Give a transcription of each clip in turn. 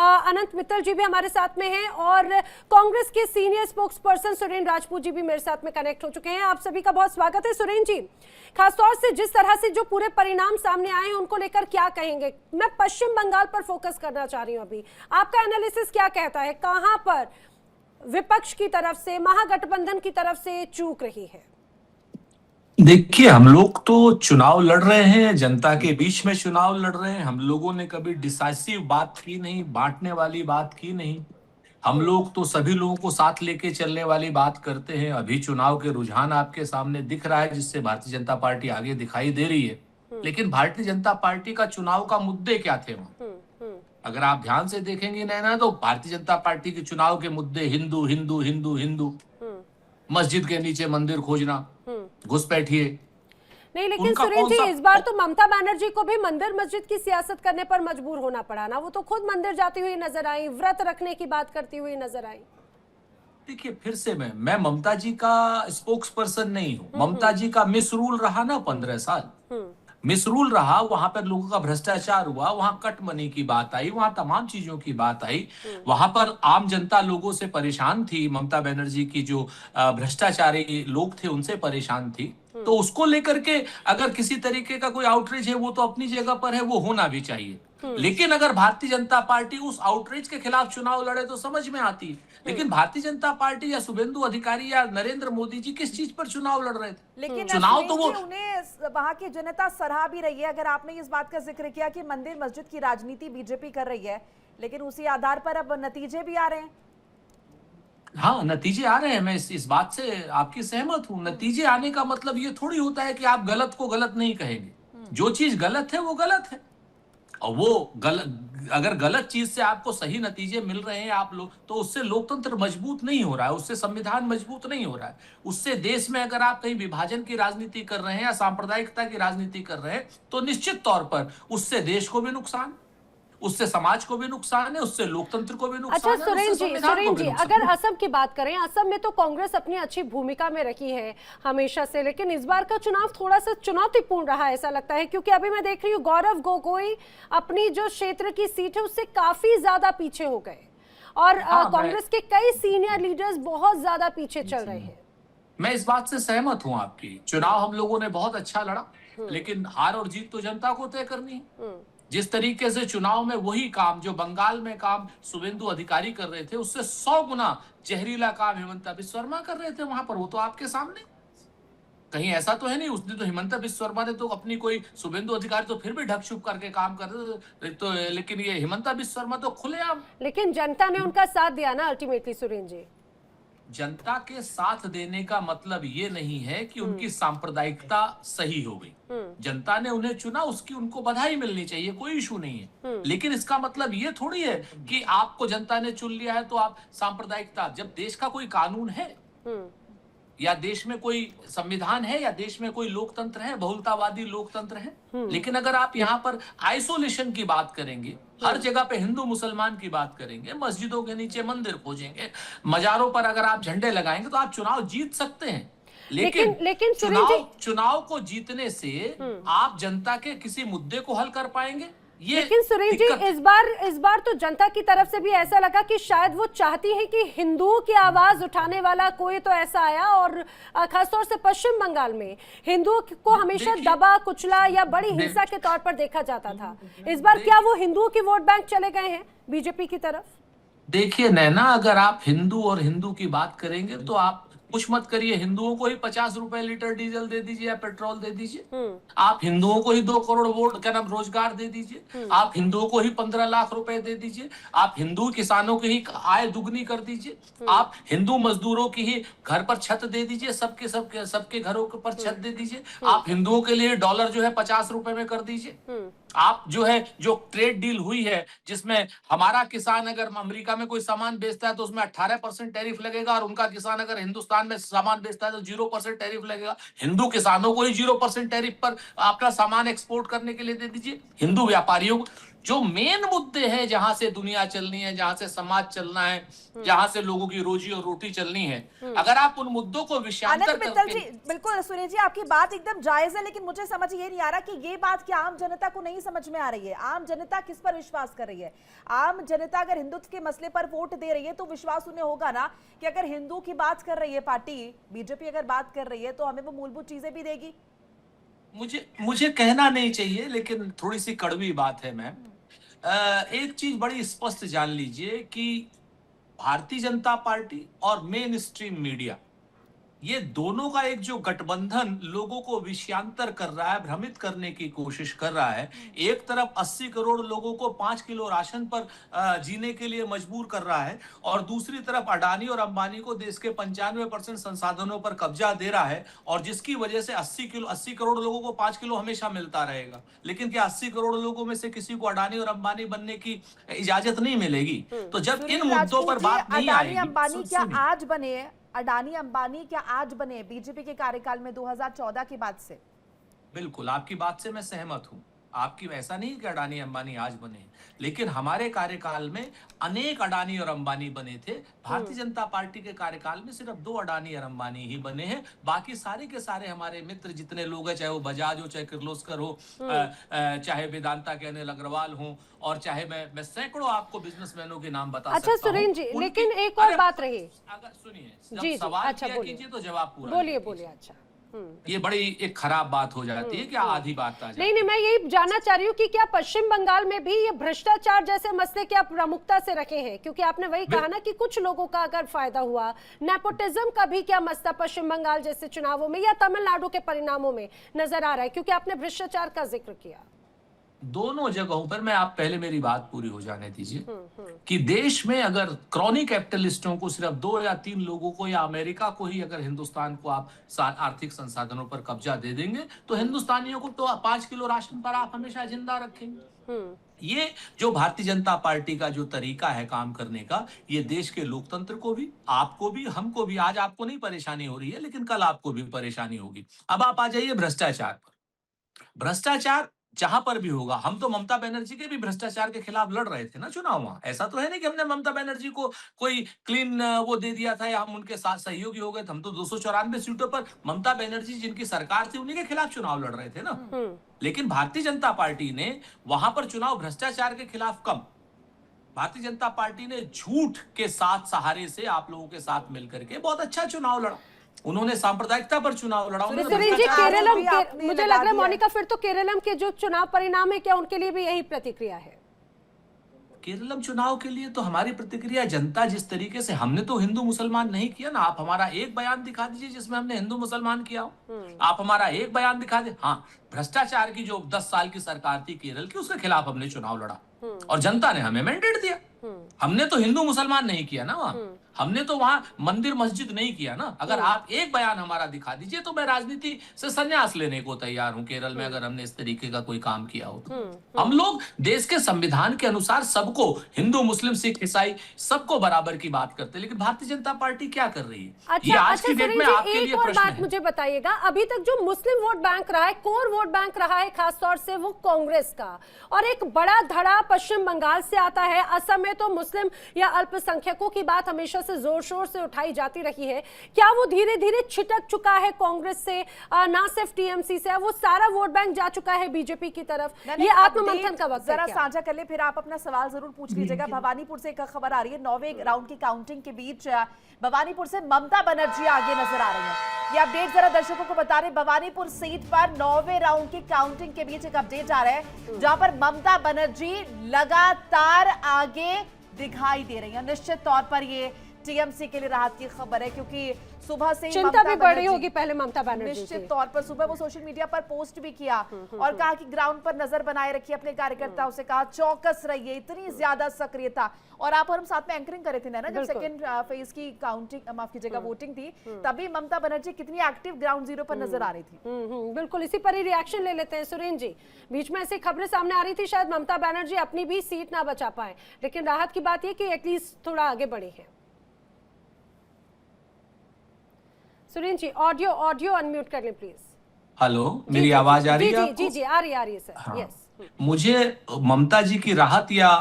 अनंत मित्तल जी भी हमारे साथ में हैं और कांग्रेस के senior spokesperson Surendra Rajput ji भी मेरे साथ में कनेक्ट हो चुके हैं। आप सभी का बहुत स्वागत है। सुरेंद्र जी, खासतौर से जिस तरह से जो पूरे परिणाम सामने आए हैं उनको लेकर क्या कहेंगे? मैं पश्चिम बंगाल पर फोकस करना चाह रही हूँ। अभी आपका एनालिसिस क्या कहता है, कहां पर विपक्ष की तरफ से, महागठबंधन की तरफ से चूक रही है? देखिए, हम लोग तो चुनाव लड़ रहे हैं, जनता के बीच में चुनाव लड़ रहे हैं। हम लोगों ने कभी डिसाइसिव बात की नहीं, बांटने वाली बात की नहीं। हम लोग तो सभी लोगों को साथ लेके चलने वाली बात करते हैं। अभी चुनाव के रुझान आपके सामने दिख रहा है, जिससे भारतीय जनता पार्टी आगे दिखाई दे रही है। लेकिन भारतीय जनता पार्टी का चुनाव का मुद्दे क्या थे वहां? अगर आप ध्यान से देखेंगे नैना, तो भारतीय जनता पार्टी के चुनाव के मुद्दे हिंदू हिंदू हिंदू हिंदू, मस्जिद के नीचे मंदिर खोजना, घुसपैठिए। नहीं, लेकिन सुरेंद्र जी, इस बार तो ममता बनर्जी को भी मंदिर मस्जिद की सियासत करने पर मजबूर होना पड़ा ना। वो तो खुद मंदिर जाती हुई नजर आई, व्रत रखने की बात करती हुई नजर आई। देखिए, फिर से मैं ममता जी का स्पोक्स पर्सन नहीं हूँ। ममता जी का मिस रूल रहा ना 15 साल, मिस रूल रहा। वहां पर लोगों का भ्रष्टाचार हुआ, वहां कट मनी की बात आई, वहां तमाम चीजों की बात आई। वहां पर आम जनता लोगों से परेशान थी। ममता बनर्जी की जो भ्रष्टाचारी लोग थे उनसे परेशान थी। तो उसको लेकर के अगर किसी तरीके का कोई आउटरीच है, वो तो अपनी जगह पर है, वो होना भी चाहिए। लेकिन अगर भारतीय जनता पार्टी उस आउटरीच के खिलाफ चुनाव लड़े तो समझ में आती है। लेकिन भारतीय जनता पार्टी या शुभेंदु अधिकारी या नरेंद्र मोदी जी किस चीज पर चुनाव लड़ रहे थे? लेकिन चुनाव तो वो उन्हें वहां की जनता सराह भी रही है। अगर आपने इस बात का जिक्र किया कि मंदिर मस्जिद की राजनीति बीजेपी कर रही है, लेकिन उसी आधार पर अब नतीजे भी आ रहे हैं। हाँ, नतीजे आ रहे हैं। मैं इस बात से आपकी सहमत हूँ। नतीजे आने का मतलब ये थोड़ी होता है कि आप गलत को गलत नहीं कहेंगे। जो चीज गलत है वो गलत है, और वो अगर गलत चीज से आपको सही नतीजे मिल रहे हैं आप लोग, तो उससे लोकतंत्र मजबूत नहीं हो रहा है, उससे संविधान मजबूत नहीं हो रहा है। उससे देश में अगर आप कहीं विभाजन की राजनीति कर रहे हैं या सांप्रदायिकता की राजनीति कर रहे हैं, तो निश्चित तौर पर उससे देश को भी नुकसान, उससे समाज को भी नुकसान है, उससे लोकतंत्र को भी नुकसान है। अच्छा सुरेंद्र जी, अगर असम की बात करें, असम में तो कांग्रेस अपनी अच्छी भूमिका में रखी है हमेशा से, लेकिन इस बार का चुनाव थोड़ा सा चुनौतीपूर्ण रहा ऐसा लगता है, क्योंकि अभी मैं देख रही हूँ गौरव गोगोई अपनी जो क्षेत्र की सीट है उससे काफी ज्यादा पीछे हो गए और कांग्रेस के कई सीनियर लीडर्स बहुत ज्यादा पीछे चल रहे हैं। मैं इस बात से सहमत हूं आपकी। चुनाव हम लोगों ने बहुत अच्छा लड़ा, लेकिन हार और जीत तो जनता को तय करनी है। जिस तरीके से चुनाव में वही काम जो बंगाल में काम शुभेंदु अधिकारी कर रहे थे, उससे 100 गुना जहरीला काम हिमंता बिस्वा शर्मा कर रहे थे वहां पर। वो तो आपके सामने, कहीं ऐसा तो है नहीं। उस दिन तो हिमंता बिस्वा शर्मा ने तो अपनी कोई, शुभेंदु अधिकारी तो फिर भी ढक छुप करके काम कर रहे थे, तो लेकिन ये हिमंता बिस्वा शर्मा तो खुलेआम। लेकिन जनता ने उनका साथ दिया ना अल्टीमेटली सुरेंद्र जी। जनता के साथ देने का मतलब ये नहीं है कि उनकी सांप्रदायिकता सही हो गई। जनता ने उन्हें चुना, उसकी उनको बधाई मिलनी चाहिए, कोई इशू नहीं है। लेकिन इसका मतलब ये थोड़ी है कि आपको जनता ने चुन लिया है तो आप सांप्रदायिकता, जब देश का कोई कानून है या देश में कोई संविधान है या देश में कोई लोकतंत्र है, बहुलतावादी लोकतंत्र है। लेकिन अगर आप यहाँ पर आइसोलेशन की बात करेंगे, हर जगह पे हिंदू मुसलमान की बात करेंगे, मस्जिदों के नीचे मंदिर खोजेंगे, मजारों पर अगर आप झंडे लगाएंगे, तो आप चुनाव जीत सकते हैं। लेकिन चुनाव को जीतने से आप जनता के किसी मुद्दे को हल कर पाएंगे? लेकिन सुरेंद्र जी, इस बार तो जनता की तरफ से भी ऐसा लगा कि शायद वो चाहती है कि हिंदुओं की आवाज उठाने वाला कोई तो ऐसा आया, और खासतौर से पश्चिम बंगाल में हिंदुओं को हमेशा दबा कुचला या बड़ी हिंसा के तौर पर देखा जाता था। इस बार क्या वो हिंदुओं की वोट बैंक चले गए हैं बीजेपी की तरफ? देखिए नैना, अगर आप हिंदू और हिंदू की बात करेंगे तो आप कुछ मत करिए, हिंदुओं को ही 50 रुपए लीटर डीजल दे दीजिए या पेट्रोल दे दीजिए। आप हिंदुओं को ही 2 करोड़ वोट क्या नाम रोजगार दे दीजिए। आप हिंदुओं को ही 15 लाख रुपए दे दीजिए। आप हिंदू किसानों की ही आय दुगनी कर दीजिए। आप हिंदू मजदूरों की ही घर पर छत दे दीजिए, सबके घरों पर छत दे दीजिए। आप हिंदुओं के लिए डॉलर जो है 50 रुपए में कर दीजिए। आप जो ट्रेड डील हुई है, जिसमें हमारा किसान अगर अमेरिका में कोई सामान बेचता है तो उसमें 18% टैरिफ लगेगा, और उनका किसान अगर हिंदुस्तान में सामान बेचता है तो 0% टैरिफ लगेगा। हिंदू किसानों को ही 0% टैरिफ पर अपना सामान एक्सपोर्ट करने के लिए दे दीजिए। हिंदू व्यापारियों को जो मेन मुद्दे हैं, जहां से दुनिया चलनी है, जहां से समाज चलना है, जहां से लोगों की रोजी और रोटी चलनी है, अगर आप उन मुद्दों को विषयांतर आनंद मित्तल जी, करके। बिल्कुल सुरेश जी, आपकी बात एकदम जायज है, लेकिन मुझे समझ ये नहीं आ रहा कि ये बात क्या आम जनता को नहीं समझ में आ रही है। आम जनता किस पर विश्वास कर रही है? आम जनता अगर हिंदुत्व के मसले पर वोट दे रही है तो विश्वास उन्हें होगा ना कि अगर हिंदू की बात कर रही है पार्टी, बीजेपी अगर बात कर रही है, तो हमें वो मूलभूत चीजें भी देगी। मुझे कहना नहीं चाहिए, लेकिन थोड़ी सी कड़वी बात है मैम। एक चीज बड़ी स्पष्ट जान लीजिए कि भारतीय जनता पार्टी और मेन स्ट्रीम मीडिया, ये दोनों का एक जो गठबंधन लोगों को विषयांतर कर रहा है, भ्रमित करने की कोशिश कर रहा है। एक तरफ 80 करोड़ लोगों को 5 किलो राशन पर जीने के लिए मजबूर कर रहा है, और दूसरी तरफ अडानी और अंबानी को देश के 95% संसाधनों पर कब्जा दे रहा है, और जिसकी वजह से 80 करोड़ लोगों को 5 किलो हमेशा मिलता रहेगा। लेकिन क्या 80 करोड़ लोगों में से किसी को अडानी और अंबानी बनने की इजाजत नहीं मिलेगी? तो जब इन मुद्दों पर बात नहीं आएगी, अंबानी क्या आज बने? अडानी अंबानी क्या आज बने बीजेपी के कार्यकाल में 2014 के बाद से? बिल्कुल, आपकी बात से मैं सहमत हूं। आपकी ऐसा नहीं कि अडानी अंबानी आज बने, लेकिन हमारे कार्यकाल में अनेक अडानी और अंबानी बने थे। भारतीय जनता पार्टी के कार्यकाल में सिर्फ 2 अडानी और अंबानी ही बने हैं। बाकी सारे के सारे हमारे मित्र जितने लोग हैं, चाहे वो बजाज हो, चाहे किर्लोस्कर हो, चाहे वेदांता के अनिल अग्रवाल हो, और चाहे मैं सैकड़ों आपको बिजनेसमैनों के नाम बता सकता हूं। अच्छा सुरेन जी, लेकिन एक और बात रही। अगर सुनिए, जी, जब सवाल अच्छा, किया कीजिए तो जवाब पूरा बोलिए। अच्छा, ये बड़ी एक खराब बात हो जाती है कि आधी बात आ जाती है। नहीं, मैं यही जानना चाह रही हूँ कि क्या पश्चिम बंगाल में भी ये भ्रष्टाचार जैसे मसले क्या प्रमुखता से रखे हैं? क्योंकि आपने वही कहा ना कि कुछ लोगों का अगर फायदा हुआ, नेपोटिज्म का भी क्या मसला पश्चिम बंगाल जैसे चुनावों में या तमिलनाडु के परिणामों में नजर आ रहा है? क्योंकि आपने भ्रष्टाचार का जिक्र किया। दोनों जगहों पर मैं, आप पहले मेरी बात पूरी हो जाने दीजिए, कि देश में अगर क्रॉनिक कैपिटलिस्टों को, सिर्फ 2 या 3 लोगों को या अमेरिका को ही अगर हिंदुस्तान को आप आर्थिक संसाधनों पर कब्जा दे देंगे, तो हिंदुस्तानियों को तो 5 किलो राशन पर आप हमेशा जिंदा रखेंगे। ये जो भारतीय जनता पार्टी का जो तरीका है काम करने का, ये देश के लोकतंत्र को भी, आपको भी, हमको भी, आज आपको नहीं परेशानी हो रही है, लेकिन कल आपको भी परेशानी होगी। अब आप आ जाइए भ्रष्टाचार पर। भ्रष्टाचार जहां पर भी होगा, हम तो ममता बनर्जी के भी भ्रष्टाचार के खिलाफ लड़ रहे थे ना चुनाव वहां। ऐसा तो है नहीं कि हमने ममता बनर्जी को कोई क्लीन वो दे दिया था या हम उनके साथ सहयोगी हो गए थे। हम तो 294 सीटों पर ममता बनर्जी जिनकी सरकार थी उन्हीं के खिलाफ चुनाव लड़ रहे थे ना। लेकिन भारतीय जनता पार्टी ने वहां पर चुनाव भ्रष्टाचार के खिलाफ कम, भारतीय जनता पार्टी ने झूठ के साथ सहारे से आप लोगों के साथ मिलकर के बहुत अच्छा चुनाव लड़ा। उन्होंने सांप्रदायिकता पर चुनाव लड़ा। सुरेन जी, केरलम मुझे लग रहा है मोनिका, फिर तो केरलम के जो चुनाव परिणाम है, क्या उनके लिए भी यही प्रतिक्रिया है? केरलम चुनाव के लिए तो हमारी प्रतिक्रिया, जनता जिस तरीके से, हमने तो हिंदू मुसलमान नहीं किया ना। आप हमारा एक बयान दिखा दीजिए जिसमें हमने हिंदू मुसलमान किया हो। आप हमारा एक बयान दिखा दे। हाँ, भ्रष्टाचार की जो 10 साल की सरकार थी केरल की, उसके खिलाफ हमने चुनाव लड़ा और जनता ने हमें मैंडेट दिया। हमने तो हिंदू मुसलमान नहीं किया ना वहां, हमने तो वहां मंदिर मस्जिद नहीं किया ना। अगर आप एक बयान हमारा दिखा दीजिए तो मैं राजनीति से संन्यास लेने को तैयार हूं, केरल में अगर हमने इस तरीके का कोई काम किया हो तो। हम लोग देश के संविधान के अनुसार सबको, हिंदू मुस्लिम सिख ईसाई सबको बराबर की बात करते हैं। लेकिन भारतीय जनता पार्टी क्या कर रही है, ये आज की डेट में आपके लिए प्रश्न है। मुझे बताइएगा, अभी तक जो मुस्लिम वोट बैंक रहा है, कोर वोट बैंक रहा है खासतौर से, वो कांग्रेस का, और एक बड़ा धड़ा पश्चिम बंगाल से आता है। असम में तो मुस्लिम या अल्पसंख्यकों की बात हमेशा से जोर शोर से उठाई जाती रही है। क्या वो धीरे धीरे छिटक चुका है कांग्रेस से, ना सिर्फ टीएमसी से, वो सारा वोट बैंक जा चुका है बीजेपी की तरफ? ये आत्ममंथन का वक्त जरा साझा कर ले, फिर आप अपना सवाल जरूर पूछ लीजिएगा। भवानीपुर से एक खबर आ रही है, 9वें राउंड की काउंटिंग के बीच भवानीपुर से ममता बनर्जी आगे नजर आ रही है। ये अपडेट जरा दर्शकों को बता रहे, भवानीपुर सीट पर 9वें राउंड की काउंटिंग के बीच एक अपडेट आ रहा है, जहां पर ममता बनर्जी लगातार आगे दिखाई दे रही है। निश्चित तौर पर ये टीएमसी के लिए राहत की खबर है, क्योंकि सुबह से चिंता भी बढ़ रही होगी पहले ममता बनर्जी। निश्चित तौर पर सुबह वो सोशल मीडिया पर पोस्ट भी किया और कहा कि ग्राउंड पर नजर बनाए रखिए, अपने कार्यकर्ताओं से कहा चौकस रहिए। इतनी ज्यादा सक्रियता, और आप और हम साथ में एंकरिंग करे थे ना जब सेकंड फेज की काउंटिंग, माफ कीजिएगा, वोटिंग थी, तभी ममता बनर्जी कितनी एक्टिव ग्राउंड जीरो पर नजर आ रही थी। बिल्कुल, इसी पर ही रिएक्शन ले लेते हैं सुरेन जी। बीच में ऐसी खबरें सामने आ रही थी शायद ममता बनर्जी अपनी भी सीट ना बचा पाए, लेकिन राहत की बात यह कि एटलीस्ट थोड़ा आगे बढ़े हैं। सुरेन जी, ऑडियो अनम्यूट कर लें प्लीज। हेलो, मेरी आवाज आ रही है? जी, आ रही है सर। हाँ। यस। मुझे ममता जी की राहत या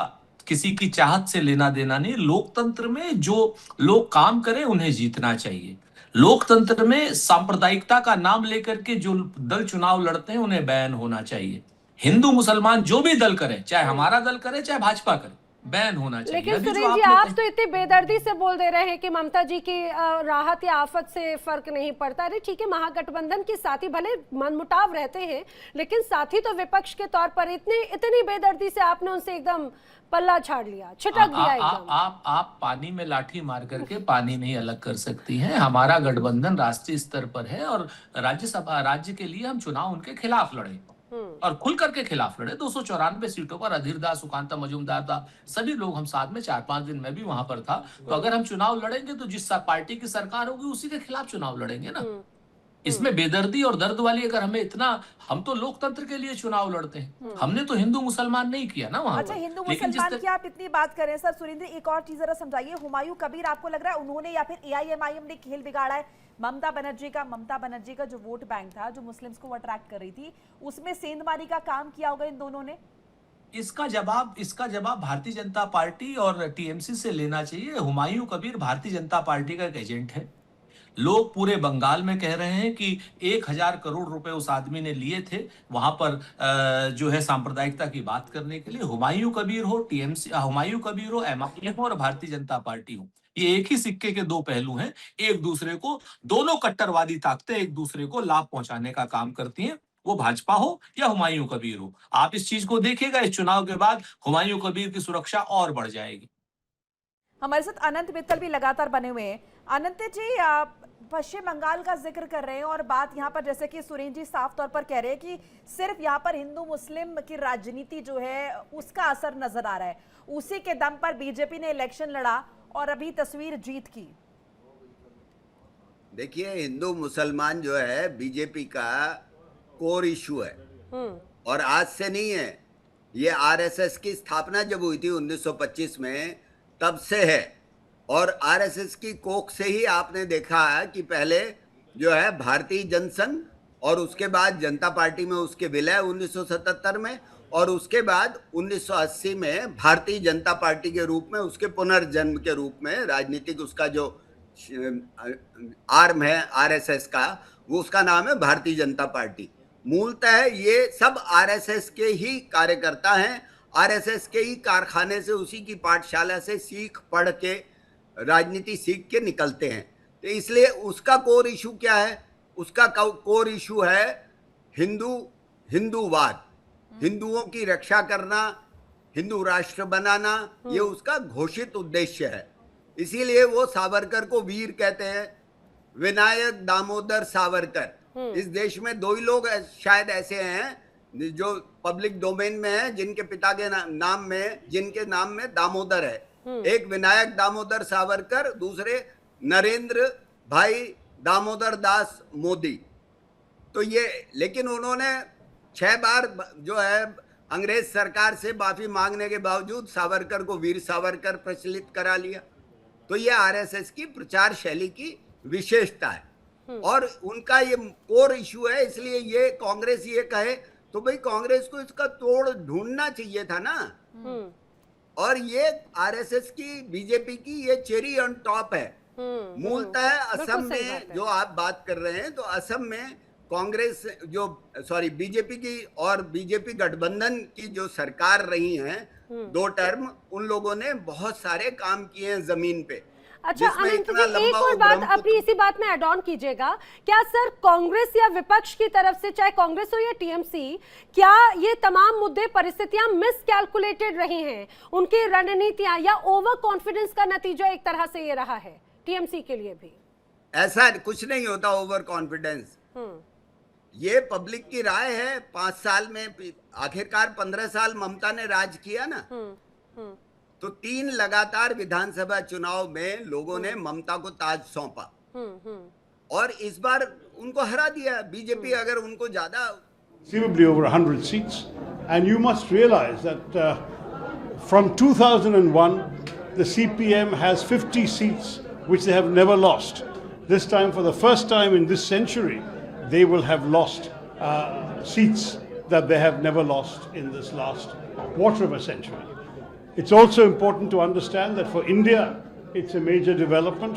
किसी की चाहत से लेना देना नहीं। लोकतंत्र में जो लोग काम करें उन्हें जीतना चाहिए। लोकतंत्र में सांप्रदायिकता का नाम लेकर के जो दल चुनाव लड़ते हैं उन्हें बैन होना चाहिए। हिंदू मुसलमान जो भी दल करे, चाहे हमारा दल करे चाहे भाजपा करे, बैन होना चाहिए। लेकिन अभी जो सुरेश जी, आपने आप तो इतनी बेदर्दी से बोल दे रहे हैं कि ममता जी की राहत या आफत से फर्क नहीं पड़ता। अरे ठीक है, महागठबंधन के साथी भले मनमुटाव रहते हैं, लेकिन साथी तो विपक्ष के तौर पर इतनी बेदर्दी से आपने उनसे एकदम पल्ला छाड़ लिया, छिटक दिया एकदम। आप पानी में लाठी मार करके पानी नहीं अलग कर सकती हैं। हमारा गठबंधन राष्ट्रीय स्तर पर है और राज्य के लिए हम चुनाव उनके खिलाफ लड़े और खुल करके खिलाफ लड़े। 294 सीटों पर अधीर दास, सुकांता मजूमदार था, सभी लोग हम साथ में, 4-5 दिन में भी वहां पर था। तो अगर हम चुनाव लड़ेंगे तो जिस पार्टी की सरकार होगी उसी के खिलाफ चुनाव लड़ेंगे ना। इसमें बेदर्दी और दर्द वाली अगर हमें इतना, हम तो लोकतंत्र के लिए चुनाव लड़ते हैं, हमने तो हिंदू मुसलमान नहीं किया ना वहां। अच्छा, हिंदू मुसलमान की आप इतनी बात करें सर, सुरेंद्र एक और चीज जरा समझाइए। हुमायूं कबीर, आपको लग रहा है उन्होंने या फिर एआईएमआईएम ने खेल बिगाड़ा है? ममता बनर्जी का जो वोट बैंक था, जो मुस्लिम्स को अट्रैक्ट कर रही थी, उसमें सेंधमारी का काम किया होगा इन दोनों ने? इसका जवाब भारतीय जनता पार्टी और टीएमसी से लेना चाहिए। हुमायूं कबीर भारतीय जनता पार्टी का एक एजेंट है। लोग पूरे बंगाल में कह रहे हैं कि 1000 करोड़ रुपए उस आदमी ने लिए थे वहां पर जो है सांप्रदायिकता की बात करने के लिए। हुमायूं कबीर हो, टीएमसी, हुमायूं कबीर हो, एमआईएम हो और भारतीय जनता पार्टी हो, ये एक ही सिक्के के दो पहलू हैं। एक दूसरे को, दोनों कट्टरवादी ताकतें एक दूसरे को लाभ पहुंचाने का काम करती हैं, वो भाजपा हो या हुमायूं कबीर हो। आप इस चीज को देखिएगा, इस चुनाव के बाद हुमायूं कबीर की सुरक्षा और बढ़ जाएगी। हमारे साथ अनंत मित्तल भी लगातार बने हुए हैं। अनंत जी, आप पश्चिम बंगाल का जिक्र कर रहे हैं और बात यहाँ पर, जैसे कि सुरेंद्र जी साफ तौर पर कह रहे हैं कि सिर्फ यहाँ पर हिंदू मुस्लिम की राजनीति जो है उसका असर नजर आ रहा है। उसी के दम पर बीजेपी ने इलेक्शन लड़ा और अभी तस्वीर जीत की। देखिए, हिंदू मुसलमान जो है बीजेपी का कोर इशू है और आज से नहीं है। ये आरएसएस की स्थापना जब हुई थी 1925 में, तब से है। और आरएसएस की कोख से ही आपने देखा है कि पहले जो है भारतीय जनसंघ और उसके बाद जनता पार्टी में उसके विलय 1977 में, और उसके बाद 1980 में भारतीय जनता पार्टी के रूप में, उसके पुनर्जन्म के रूप में, राजनीतिक उसका जो आर्म है आरएसएस का, वो उसका नाम है भारतीय जनता पार्टी। मूलतः ये सब आरएसएस के ही कार्यकर्ता हैं, आरएसएस के ही कारखाने से, उसी की पाठशाला से सीख पढ़ के, राजनीति सीख के निकलते हैं। तो इसलिए उसका कोर इशू क्या है? उसका कोर इशू है हिंदूवाद, हिंदुओं की रक्षा करना, हिंदू राष्ट्र बनाना, ये उसका घोषित उद्देश्य है। इसीलिए वो सावरकर को वीर कहते हैं, विनायक दामोदर सावरकर। इस देश में दो ही लोग शायद ऐसे हैं जो पब्लिक डोमेन में है, जिनके पिता के नाम में, जिनके नाम में दामोदर है। एक विनायक दामोदर सावरकर, दूसरे नरेंद्र भाई दामोदर दास मोदी। तो ये, लेकिन उन्होंने 6 बार जो है अंग्रेज सरकार से माफी मांगने के बावजूद सावरकर को वीर सावरकर प्रचलित करा लिया। तो ये आरएसएस की प्रचार शैली की विशेषता है और उनका ये कोर इशू है। इसलिए ये कांग्रेस ये कहे तो भाई कांग्रेस को इसका तोड़ ढूंढना चाहिए था ना। और ये आरएसएस की, बीजेपी की ये चेरी ऑन टॉप है। मूलतः असम में जो आप बात कर रहे हैं, तो असम में कांग्रेस बीजेपी की और बीजेपी गठबंधन की जो सरकार रही हैं 2 टर्म, उन लोगों ने बहुत सारे काम किए हैं जमीन पे। अच्छा अनंत जी, एक और बात अपनी इसी बात में ऐड ऑन कीजिएगा। क्या सर कांग्रेस या विपक्ष की तरफ से, चाहे कांग्रेस हो या टीएमसी, क्या ये तमाम मुद्दे, परिस्थितियां मिसकैलकुलेटेड रही हैं? उनकी रणनीतियां या ओवर कॉन्फिडेंस का नतीजा एक तरह से ये रहा है टीएमसी के लिए भी? ऐसा कुछ नहीं होता ओवर कॉन्फिडेंस। ये पब्लिक की राय है। 5 साल में, आखिरकार 15 साल ममता ने राज किया ना, तो 3 लगातार विधानसभा चुनाव में लोगों ने ममता को ताज सौंपा और इस बार उनको हरा दिया। बीजेपी अगर उनको ज्यादा, conceivably over 100 seats, and you must realize that from 2001 the CPM has 50 seats which they have never lost. This time, for the first time in this century, they will have lost seats that they have never lost in this last quarter of a century. It's also important to understand that for India, it's a major development.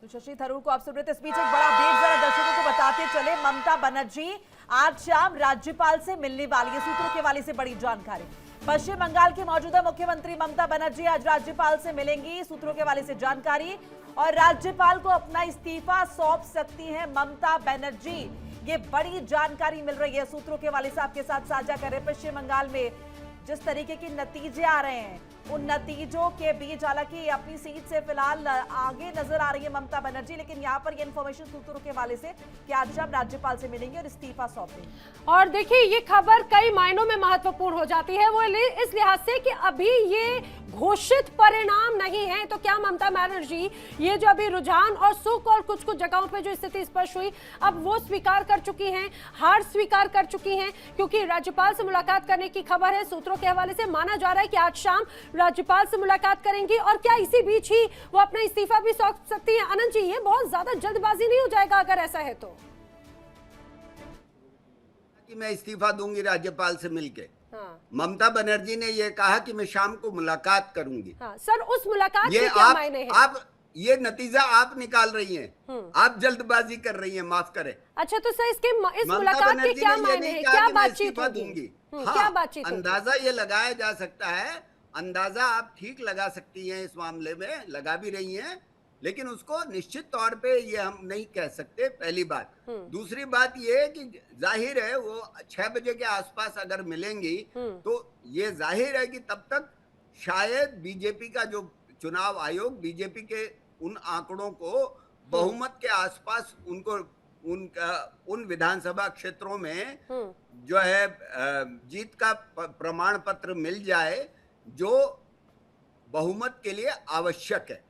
तो शशि थरूर को आप सुन रहे थे। इस बीच एक बड़ा update जरा दर्शकों को बताते चले। ममता बनर्जी आज शाम राज्यपाल से मिलने वाली है, सूत्रों के हवाले से बड़ी जानकारी। पश्चिम बंगाल की मौजूदा मुख्यमंत्री ममता बनर्जी आज राज्यपाल से मिलेंगी, सूत्रों के हवाले से जानकारी। और राज्यपाल को अपना इस्तीफा सौंप सकती हैं ममता बनर्जी, ये बड़ी जानकारी मिल रही है, सूत्रों के हवाले से आपके साथ साझा कर रहे हैं। पश्चिम बंगाल में जिस तरीके के नतीजे आ रहे हैं, उन नतीजों के बीच हालांकि अपनी सीट से फिलहाल आगे नजर आ रही है ममता बनर्जी, लेकिन यहाँ पर ये इन्फॉर्मेशन सूत्रों के हवाले से कि आज शाम राज्यपाल से मिलेंगे और इस्तीफा सौंपेंगे। और देखिए ये खबर कई मायनों में महत्वपूर्ण हो जाती है, वो इस लिहाज से कि अभी ये घोषित परिणाम नहीं है, तो क्या ममता बनर्जी ये जो अभी रुझान और सुख और कुछ कुछ जगहों पे जो स्थिति स्पष्ट हुई, अब वो स्वीकार कर चुकी हैं, हार स्वीकार कर चुकी हैं, क्योंकि राज्यपाल से मुलाकात करने की खबर है। सूत्रों के हवाले से माना जा रहा है कि आज शाम राज्यपाल से मुलाकात करेंगी और क्या इसी बीच ही वो अपना इस्तीफा भी सौंप सकती हैं। आनंद जी, ये बहुत ज्यादा जल्दबाजी नहीं हो जाएगा अगर ऐसा है तो? कि मैं इस्तीफा दूंगी राज्यपाल से मिलके। हाँ। ममता बनर्जी ने यह कहा कि मैं शाम को मुलाकात करूंगी। हाँ, सर उस मुलाकात ये के क्या मायने हैं? आप ये नतीजा आप निकाल रही हैं, आप जल्दबाजी कर रही हैं, माफ करें। अच्छा, तो सर इस मुलाकात के क्या मायने हैं, क्या बातचीत होगी? क्या बातचीत? अंदाजा ये लगाया जा सकता है, अंदाजा आप ठीक लगा सकती हैं, इस मामले में लगा भी रही हैं, लेकिन उसको निश्चित तौर पे ये हम नहीं कह सकते, पहली बात। दूसरी बात ये है कि जाहिर है वो 6 बजे के आसपास अगर मिलेंगी तो ये जाहिर है कि तब तक शायद बीजेपी का जो चुनाव आयोग बीजेपी के उन आंकड़ों को बहुमत के आसपास उनको उन विधानसभा क्षेत्रों में जो है जीत का प्रमाण पत्र मिल जाए जो बहुमत के लिए आवश्यक है।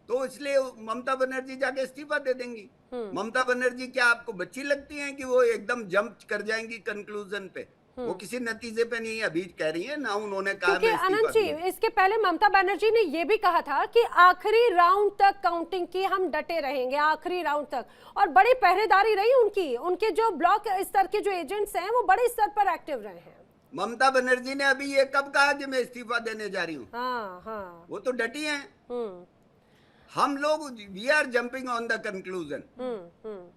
तो इसलिए ममता बनर्जी जाके इस्तीफा दे देंगी। ममता बनर्जी क्या आपको बच्ची लगती हैं कि वो एकदम जंप कर जाएंगी कंक्लूजन पे? वो किसी नतीजे पे नहीं अभी कह रही है ना, उन्होंने कहा क्योंकि आनंद जी इसके पहले ममता बनर्जी ने ये भी कहा था कि आखिरी राउंड तक काउंटिंग की हम डटे रहेंगे, आखिरी राउंड तक, और बड़ी पहरेदारी रही उनकी। उनके जो ब्लॉक स्तर के जो एजेंट्स हैं वो बड़े स्तर पर एक्टिव रहे हैं। ममता बनर्जी ने अभी ये कब कहा कि मैं इस्तीफा देने जा रही हूँ? हाँ, हाँ। वो तो डटी हैं। हम लोग we are jumping on the conclusion,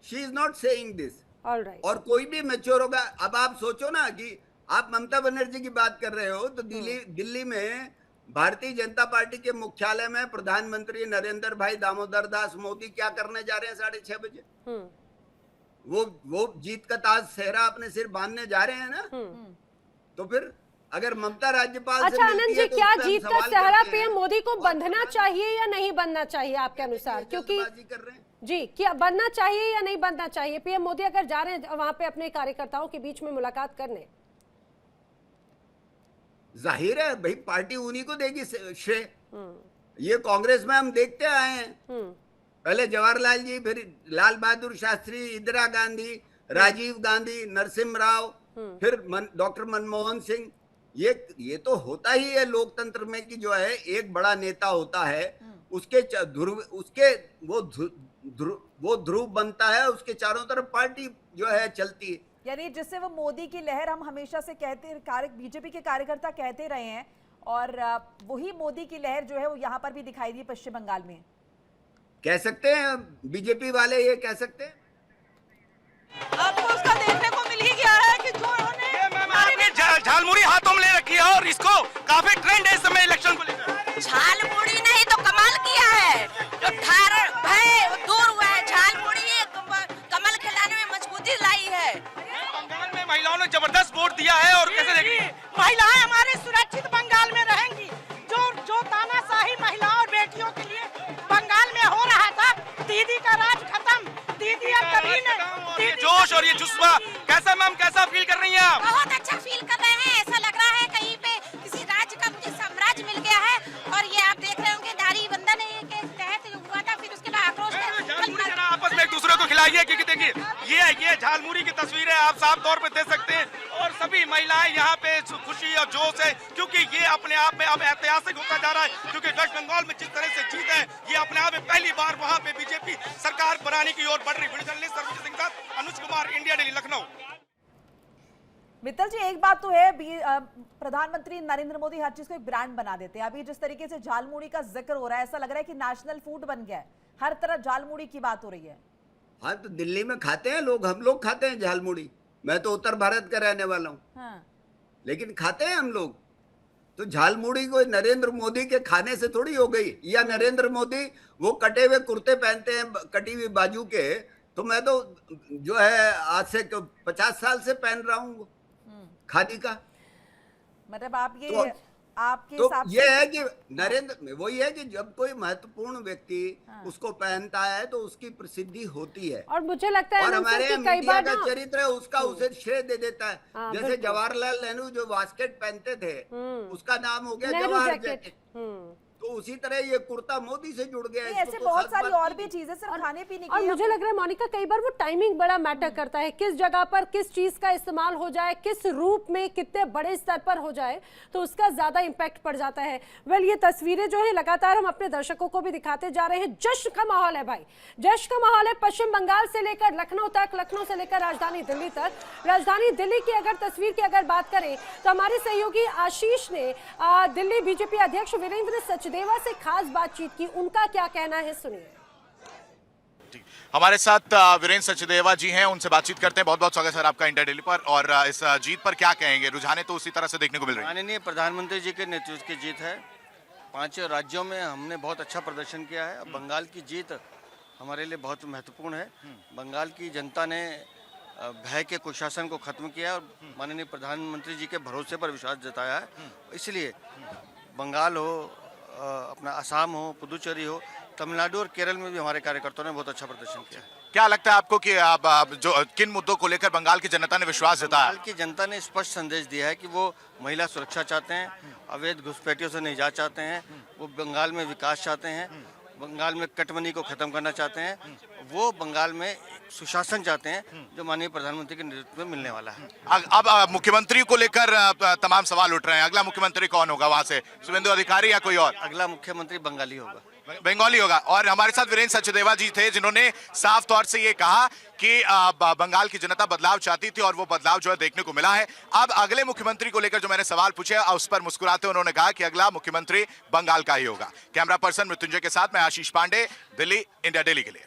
she is not saying this. Alright. और कोई भी मैच्योर होगा। अब आप सोचो ना कि आप ममता बनर्जी की बात कर रहे हो तो दिल्ली में भारतीय जनता पार्टी के मुख्यालय में प्रधानमंत्री नरेंद्र भाई दामोदर दास मोदी क्या करने जा रहे हैं 6:30 बजे? वो जीत का ताज सेहरा अपने सिर बांधने जा रहे हैं ना। तो फिर अगर ममता राज्यपाल अच्छा आनंद जी, क्या जीत का सेहरा पीएम मोदी को बंधना चाहिए या नहीं बंधना चाहिए आपके अनुसार? क्योंकि कर रहे हैं जी, क्या बनना चाहिए या नहीं बनना चाहिए? पीएम मोदी अगर जा रहे हैं वहां पे अपने कार्यकर्ताओं के बीच में मुलाकात करने, जाहिर है भाई पार्टी उन्हीं को देगी श्रेय। ये कांग्रेस में हम देखते आए हैं, पहले जवाहरलाल जी, फिर लाल बहादुर शास्त्री, इंदिरा गांधी, राजीव गांधी, नरसिम्हा राव, फिर डॉक्टर मनमोहन सिंह। ये तो होता ही है लोकतंत्र में कि जो है एक बड़ा नेता होता है, उसके वो ध्रुव बनता है, उसके चारों तरफ पार्टी जो है चलती है। यानी जिससे वो मोदी की लहर हम हमेशा से बीजेपी के कार्यकर्ता कहते रहे हैं, और वही मोदी की लहर जो है वो यहाँ पर भी दिखाई दी पश्चिम बंगाल में। कह सकते हैं बीजेपी वाले, ये कह सकते हैं। आपको उसका देखने को मिल ही गया है कि जो उन्होंने झालमुड़ी हाथों में ले रखी है और इसको काफी ट्रेंड है इस समय इलेक्शन को लेकर। झालमुड़ी नहीं तो कमाल किया है, जो ठार है दूर हुआ है। झालमुड़ी कमल खिलाने में मजबूती लाई है। बंगाल में महिलाओं ने जबरदस्त वोट दिया है और कैसे देखिए महिलाएं हमारे सुरक्षित बंगाल में रहेंगी। जो तानाशाही महिलाओं और बेटियों के लिए बंगाल में हो रहा था, दीदी का राज खत्म, दीदी अब कभी नहीं। ये जोश और ये जुज्बा कैसा मैम, कैसा फील कर रही हैं आप? बहुत अच्छा फील कर रहे हैं। ऐसा लग रहा है कहीं पे किसी राज्य का मुझे साम्राज्य मिल गया है। और ये आप देख रहे होंगे नारी बंधन के तहत जो हुआ था, फिर उसके बाद आक्रोश आपस में एक दूसरे को खिलाइए, क्योंकि देखिए ये झालमुड़ी की तस्वीरें आप साफ तौर पे देख सकते हैं। और सभी महिलाएं यहाँ पे खुशी और जोश है, क्योंकि ये अपने आप में अब ऐतिहासिक होता जा रहा है। क्योंकि वेस्ट बंगाल में जिस तरह से जीत है, ये अपने आप में पहली बार वहाँ पे बीजेपी सरकार बनाने की ओर बढ़ रही। वीडियो जर्नलिस्ट सर्वजित सिंह साथ अनुज कुमार, इंडिया डेली, लखनऊ। मित्तल जी, एक बात तो है, प्रधानमंत्री नरेंद्र मोदी हर चीज को एक ब्रांड बना देते हैं। अभी जिस तरीके से झालमुड़ी का जिक्र हो रहा है, ऐसा लग रहा है कि नेशनल फूड बन गया है, हर तरफ झालमुड़ी की बात हो रही है। हाँ, तो दिल्ली में खाते हैं लोग, हम लोग खाते हैं झालमुड़ी। मैं तो उत्तर भारत का रहने वाला हूँ, हाँ। लेकिन खाते हैं हम लोग। तो झालमुड़ी कोई नरेंद्र मोदी के खाने से थोड़ी हो गई, या नरेंद्र मोदी वो कटे हुए कुर्ते पहनते हैं कटी हुई बाजू के, तो मैं तो जो है आज से 50 साल से पहन रहा हूँ खादी का। मतलब आप ये तो आपके तो हिसाब ये से है कि नरेंद्र, वही है कि जब कोई महत्वपूर्ण व्यक्ति उसको पहनता है तो उसकी प्रसिद्धि होती है। और मुझे लगता है और अनुसर हमारे कि यहाँ कई मीडिया बार का ना चरित्र है, उसका उसे श्रेय दे देता है। हाँ, जैसे बिल्कुल। जवाहरलाल नेहरू जो वास्केट पहनते थे, उसका नाम हो गया नेहरू जवाहर जैकेट। जैकेट। तो उसी तरह ये कुर्ता मोदी से जुड़ गया। नहीं, इसको ऐसे तो बहुत खास सारी बात और की भी नहीं। चीजें सिर्फ खाने पीने की और है। मुझे लग रहा है मोनिका, कई बार वो टाइमिंग बड़ा मैटर करता है, किस जगह पर किस चीज का इस्तेमाल हो जाए, किस रूप में, कितने बड़े स्तर पर हो जाए, तो उसका ज्यादा इंपैक्ट पड़ जाता है। वेल, ये तस्वीरें जो है लगातार हम अपने दर्शकों को भी दिखाते जा रहे हैं। जश्न का माहौल है भाई, जश्न का माहौल है पश्चिम बंगाल से लेकर लखनऊ तक, लखनऊ से लेकर राजधानी दिल्ली तक। राजधानी दिल्ली की अगर तस्वीर की अगर बात करें तो हमारे सहयोगी आशीष ने दिल्ली बीजेपी अध्यक्ष वीरेंद्र सचदेवा से खास बातचीत की, उनका क्या कहना है सुनिए। हमारे साथ वीरेंद्र सचदेवा जी हैं, उनसे बातचीत करते हैं। बहुत बहुत स्वागत सर आपका इंडिया डेली पर। और इस जीत पर क्या कहेंगे? रुझाने तो उसी तरह से देखने को मिल रही है। माननीय प्रधानमंत्री जी के नेतृत्व की जीत है। 5 राज्यों में हमने बहुत अच्छा प्रदर्शन किया है। बंगाल की जीत हमारे लिए बहुत महत्वपूर्ण है। बंगाल की जनता ने भय के कुशासन को खत्म किया और माननीय प्रधानमंत्री जी के भरोसे पर विश्वास जताया है। इसलिए बंगाल हो, अपना असम हो, पुदुचेरी हो, तमिलनाडु और केरल में भी हमारे कार्यकर्ताओं ने बहुत अच्छा प्रदर्शन किया। क्या लगता है आपको कि आप जो किन मुद्दों को लेकर बंगाल की जनता ने विश्वास जताया? बंगाल की जनता ने स्पष्ट संदेश दिया है कि वो महिला सुरक्षा चाहते हैं, अवैध घुसपैठियों से निजात चाहते हैं, वो बंगाल में विकास चाहते हैं, बंगाल में कटमनी को खत्म करना चाहते हैं, वो बंगाल में सुशासन चाहते हैं जो माननीय प्रधानमंत्री के नेतृत्व में मिलने वाला है। अब मुख्यमंत्री को लेकर तमाम सवाल उठ रहे हैं। अगला मुख्यमंत्री कौन होगा वहां से? शुभेंदु अधिकारी या कोई और? अगला मुख्यमंत्री बंगाली होगा। बंगाली होगा। और हमारे साथ वीरेंद्र सचदेवा जी थे, जिन्होंने साफ तौर से ये कहा कि बंगाल की जनता बदलाव चाहती थी और वो बदलाव जो है देखने को मिला है। अब अगले मुख्यमंत्री को लेकर जो मैंने सवाल पूछे उस पर मुस्कुराते उन्होंने कहा कि अगला मुख्यमंत्री बंगाल का ही होगा। कैमरा पर्सन मृत्युंजय के साथ मैं आशीष पांडे, दिल्ली, इंडिया डेली के लिए।